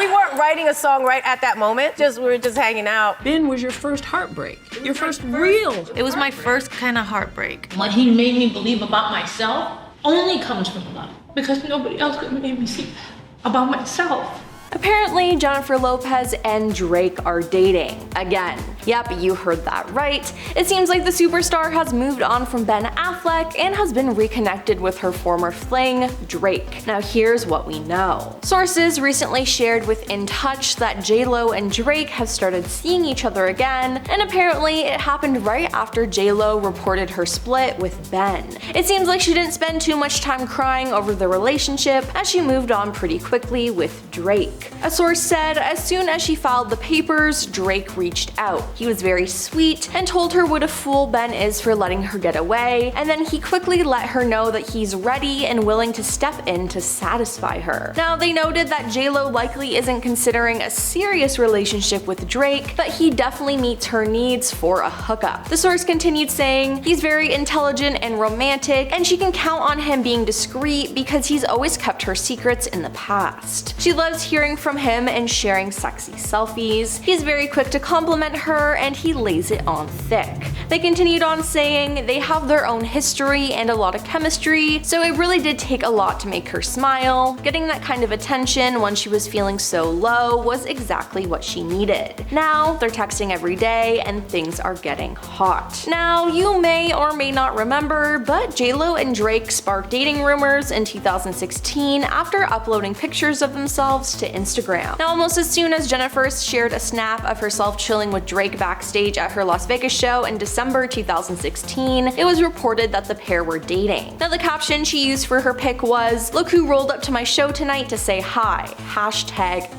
We weren't writing a song right at that moment. We were just hanging out. Ben was your first heartbreak. Your first real. It was my first kind of heartbreak. What he made me believe about myself only comes from love. Because nobody else could make me see that about myself. Apparently, Jennifer Lopez and Drake are dating. Again. Yep, you heard that right. It seems like the superstar has moved on from Ben Affleck and has been reconnected with her former fling, Drake. Now here's what we know. Sources recently shared with In Touch that J-Lo and Drake have started seeing each other again, and apparently it happened right after J-Lo reported her split with Ben. It seems like she didn't spend too much time crying over the relationship, as she moved on pretty quickly with Drake. A source said as soon as she filed the papers, Drake reached out. He was very sweet and told her what a fool Ben is for letting her get away, and then he quickly let her know that he's ready and willing to step in to satisfy her. Now, they noted that J-Lo likely isn't considering a serious relationship with Drake, but he definitely meets her needs for a hookup. The source continued saying, he's very intelligent and romantic, and she can count on him being discreet because he's always kept her secrets in the past. She loves hearing from him and sharing sexy selfies. He's very quick to compliment her, and he lays it on thick. They continued on saying they have their own history and a lot of chemistry, so it really did take a lot to make her smile. Getting that kind of attention when she was feeling so low was exactly what she needed. Now, they're texting every day and things are getting hot. Now, you may or may not remember, but J-Lo and Drake sparked dating rumors in 2016 after uploading pictures of themselves to Instagram. Now, almost as soon as Jennifer shared a snap of herself chilling with Drake backstage at her Las Vegas show in December 2016, it was reported that the pair were dating. Now, the caption she used for her pic was, "Look who rolled up to my show tonight to say hi,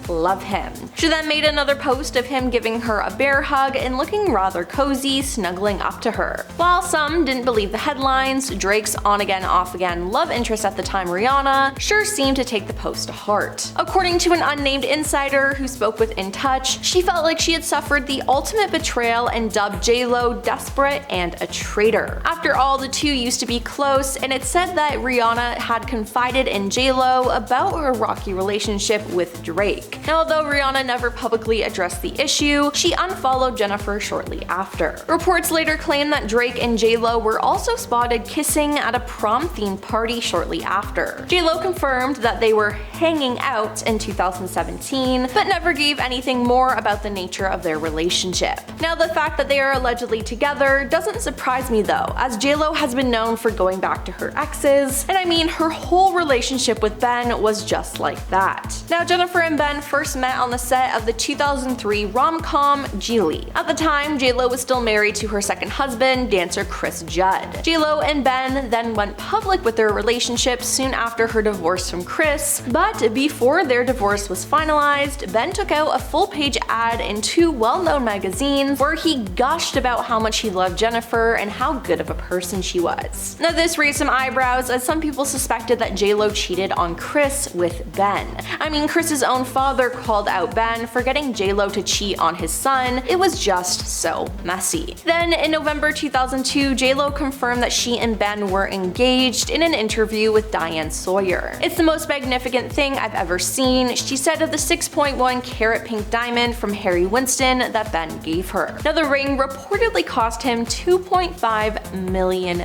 #love him." She then made another post of him giving her a bear hug and looking rather cozy, snuggling up to her. While some didn't believe the headlines, Drake's on-again, off-again love interest at the time, Rihanna, sure seemed to take the post to heart. According to an unnamed insider who spoke with In Touch, she felt like she had suffered the ultimate betrayal and dubbed J-Lo desperate and a traitor. After all, the two used to be close, and it said that Rihanna had confided in J-Lo about her rocky relationship with Drake. Now, although Rihanna never publicly addressed the issue, she unfollowed Jennifer shortly after. Reports later claimed that Drake and J-Lo were also spotted kissing at a prom-themed party shortly after. J-Lo confirmed that they were hanging out in 2017, but never gave anything more about the nature of their relationship. Now, the fact that they are allegedly together doesn't surprise me though, as J-Lo has been known for going back to her exes, and I mean, her whole relationship with Ben was just like that. Now, Jennifer and Ben first met on the set of the 2003 rom-com Geely. At the time, J-Lo was still married to her second husband, dancer Chris Judd. J-Lo and Ben then went public with their relationship soon after her divorce from Chris, but before their divorce was finalized, Ben took out a full-page ad in two well-known magazines where he gushed about how much he loved Jennifer and how good of a person she was. Now, this raised some eyebrows as some people suspected that J-Lo cheated on Chris with Ben. I mean, Chris's own father called out Ben for getting J-Lo to cheat on his son. It was just so messy. Then, in November 2002, J-Lo confirmed that she and Ben were engaged in an interview with Diane Sawyer. "It's the most magnificent thing I've ever seen," she said of the 6.1 carat pink diamond from Harry Winston that Ben gave her. Now, the ring reportedly cost him $2.5 million.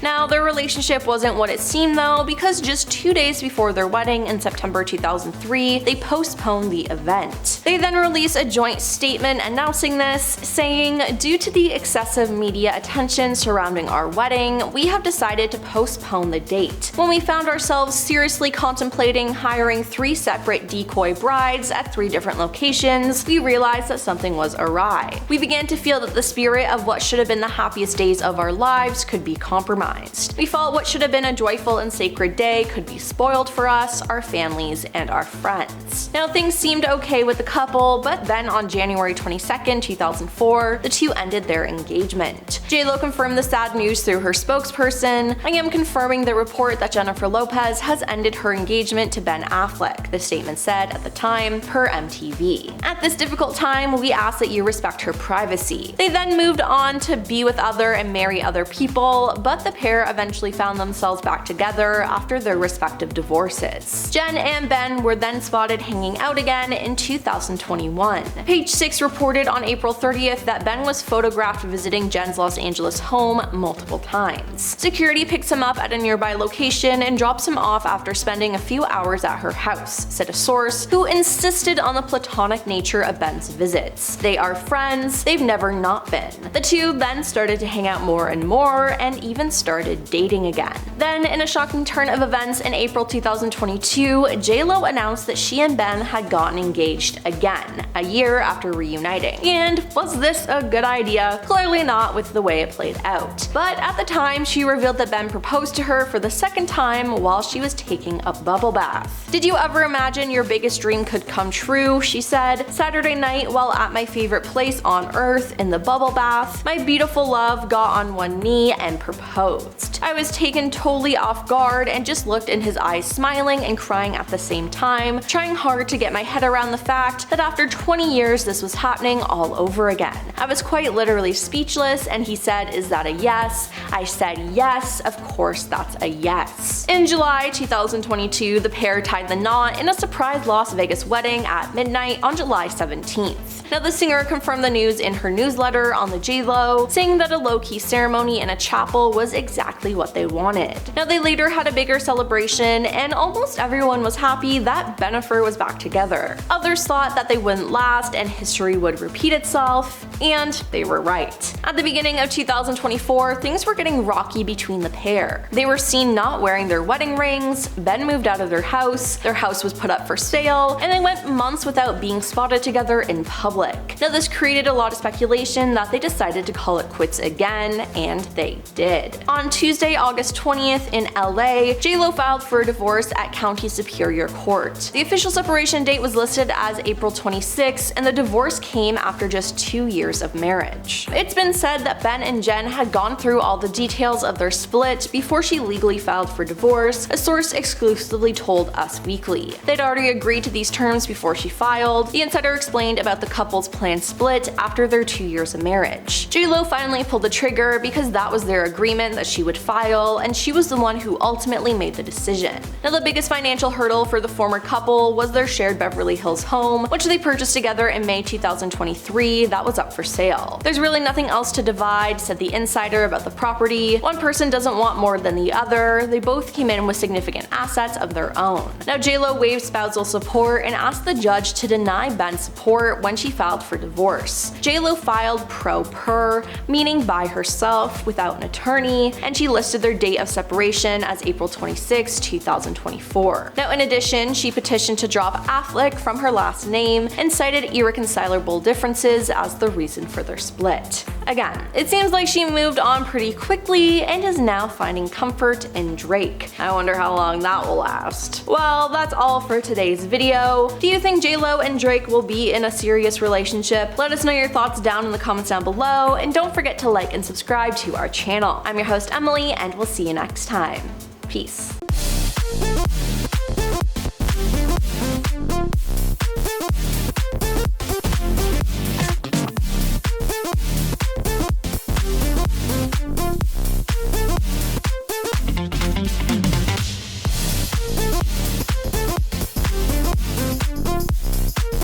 Now, their relationship wasn't what it seemed though, because just 2 days before their wedding in September 2003, they postponed the event. They then released a joint statement announcing this, saying, "Due to the excessive media attention surrounding our wedding, we have decided to postpone the date. When we found ourselves seriously contemplating hiring 3 separate decoy brides at 3 different locations, we realized that something was awry. We began to feel that the spirit of what should have been the happiest days of our lives could be compromised. We felt what should have been a joyful and sacred day could be spoiled for us, our families, and our friends." Now, things seemed okay with the couple, but then on January 22nd, 2004, the two ended their engagement. J-Lo confirmed the sad news through her spokesperson. "I am confirming the report that Jennifer Lopez has ended her engagement to Ben Affleck," the statement said at the time, per MTV. "At this difficult time, we ask ask that you respect her privacy. They then moved on to be with other and marry other people, but the pair eventually found themselves back together after their respective divorces. Jen and Ben were then spotted hanging out again in 2021. Page 6 reported on April 30th that Ben was photographed visiting Jen's Los Angeles home multiple times. Security picks him up at a nearby location and drops him off after spending a few hours at her house, said a source who insisted on the platonic nature of Ben's visits. They are friends, they've never not been. The two then started to hang out more and more, and even started dating again. Then, in a shocking turn of events in April 2022, J.Lo announced that she and Ben had gotten engaged again, a year after reuniting. And was this a good idea? Clearly not with the way it played out. But at the time, she revealed that Ben proposed to her for the second time while she was taking a bubble bath. "Did you ever imagine your biggest dream could come true?" she said. "Saturday night, while at my favorite place on earth, in the bubble bath, my beautiful love got on one knee and proposed. I was taken totally off guard and just looked in his eyes, smiling and crying at the same time, trying hard to get my head around the fact that after 20 years this was happening all over again. I was quite literally speechless, and he said, 'Is that a yes?' I said, 'Yes, of course that's a yes.'" In July 2022, the pair tied the knot in a surprise Las Vegas wedding at midnight on July 17th. Now, the singer confirmed the news in her newsletter on the J.Lo, saying that a low-key ceremony in a chapel was exactly what they wanted. Now, they later had a bigger celebration, and almost everyone was happy that Bennifer was back together. Others thought that they wouldn't last and history would repeat itself, and they were right. At the beginning of 2024, things were getting rocky between the pair. They were seen not wearing their wedding rings, Ben moved out of their house was put up for sale, and they went months without being spotted together in public. Now, this created a lot of speculation that they decided to call it quits again, and they did. On Tuesday, August 20th in LA, J.Lo filed for a divorce at County Superior Court. The official separation date was listed as April 26, and the divorce came after just 2 years of marriage. It's been said that Ben and Jen had gone through all the details of their split before she legally filed for divorce, a source exclusively told Us Weekly. They'd already agreed to these terms before she filed. The insider explained about the couple's planned split after their 2 years of marriage. J.Lo finally pulled the trigger because that was their agreement that she would file, and she was the one who ultimately made the decision. Now, the biggest financial hurdle for the former couple was their shared Beverly Hills home, which they purchased together in May 2023 that was up for sale. "There's really nothing else to divide," said the insider about the property. "One person doesn't want more than the other. They both came in with significant assets of their own." Now, J.Lo waived spousal support and asked the judge to deny Ben's support when she filed for divorce. J.Lo filed pro per, meaning by herself without an attorney, and she listed their date of separation as April 26, 2024. Now, in addition, she petitioned to drop Affleck from her last name and cited irreconcilable differences as the reason for their split. Again, it seems like she moved on pretty quickly and is now finding comfort in Drake. I wonder how long that will last. Well, that's all for today's video. Do you think J.Lo and Drake will be in a serious relationship? Let us know your thoughts down in the comments down below, and don't forget to like and subscribe to our channel. I'm your host Emily, and we'll see you next time. Peace.